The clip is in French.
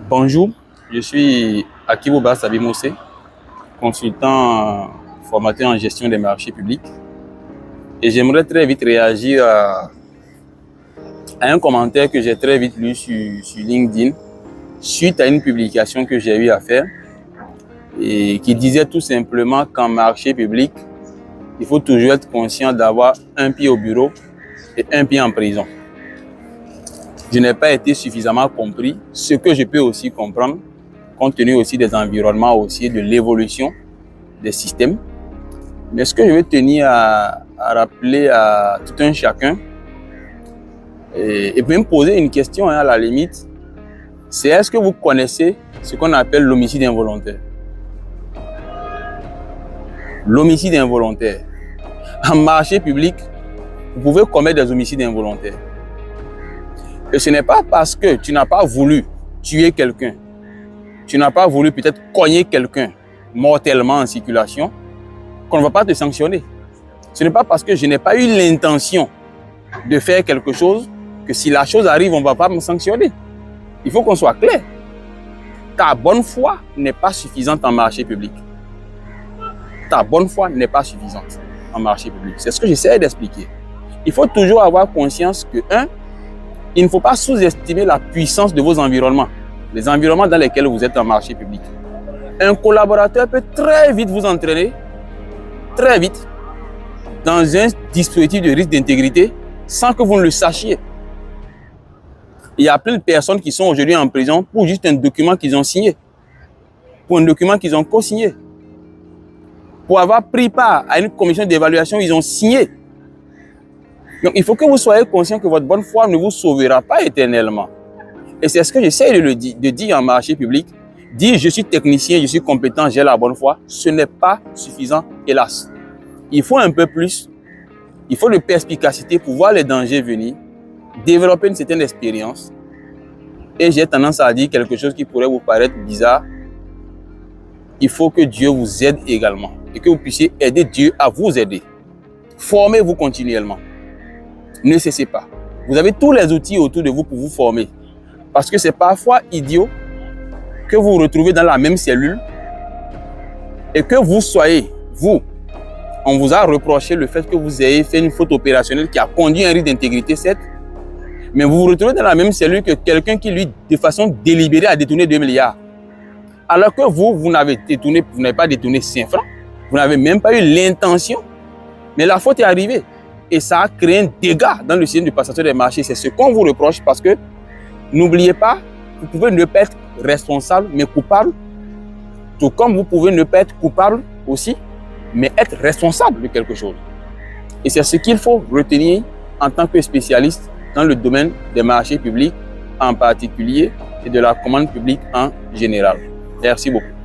Bonjour, je suis Akibo Sabimose, consultant formateur en gestion des marchés publics. Et j'aimerais très vite réagir à un commentaire que j'ai très vite lu sur LinkedIn suite à une publication que j'ai eu à faire et qui disait tout simplement qu'en marché public, il faut toujours être conscient d'avoir un pied au bureau et un pied en prison. Je n'ai pas été suffisamment compris, ce que je peux aussi comprendre, compte tenu aussi des environnements, aussi de l'évolution des systèmes. Mais ce que je veux tenir à rappeler à tout un chacun, et même poser une question à la limite, c'est est-ce que vous connaissez ce qu'on appelle l'homicide involontaire? L'homicide involontaire. En marché public, vous pouvez commettre des homicides involontaires. Et ce n'est pas parce que tu n'as pas voulu tuer quelqu'un, tu n'as pas voulu peut-être cogner quelqu'un mortellement en circulation, qu'on ne va pas te sanctionner. Ce n'est pas parce que je n'ai pas eu l'intention de faire quelque chose que si la chose arrive, on ne va pas me sanctionner. Il faut qu'on soit clair. Ta bonne foi n'est pas suffisante en marché public. Ta bonne foi n'est pas suffisante en marché public. C'est ce que j'essaie d'expliquer. Il faut toujours avoir conscience que, il ne faut pas sous-estimer la puissance de vos environnements, les environnements dans lesquels vous êtes en marché public. Un collaborateur peut très vite vous entraîner, très vite, dans un dispositif de risque d'intégrité sans que vous ne le sachiez. Il y a plein de personnes qui sont aujourd'hui en prison pour juste un document qu'ils ont signé, pour un document qu'ils ont co-signé. Pour avoir pris part à une commission d'évaluation, ils ont signé. Donc, il faut que vous soyez conscient que votre bonne foi ne vous sauvera pas éternellement. Et c'est ce que j'essaie de dire en marché public. Dire je suis technicien, je suis compétent, j'ai la bonne foi, ce n'est pas suffisant, hélas. Il faut un peu plus. Il faut de perspicacité pour voir les dangers venir, développer une certaine expérience. Et j'ai tendance à dire quelque chose qui pourrait vous paraître bizarre. Il faut que Dieu vous aide également et que vous puissiez aider Dieu à vous aider. Formez-vous continuellement. Ne cessez pas. Vous avez tous les outils autour de vous pour vous former. Parce que c'est parfois idiot que vous vous retrouvez dans la même cellule et que vous soyez, on vous a reproché le fait que vous ayez fait une faute opérationnelle qui a conduit à un risque d'intégrité, certes, mais vous vous retrouvez dans la même cellule que quelqu'un qui, lui, de façon délibérée, a détourné 2 milliards. Alors que vous n'avez pas détourné 5 francs, vous n'avez même pas eu l'intention, mais la faute est arrivée. Et ça a créé un dégât dans le système de passation des marchés. C'est ce qu'on vous reproche parce que, n'oubliez pas, vous pouvez ne pas être responsable, mais coupable. Tout comme vous pouvez ne pas être coupable aussi, mais être responsable de quelque chose. Et c'est ce qu'il faut retenir en tant que spécialiste dans le domaine des marchés publics en particulier et de la commande publique en général. Merci beaucoup.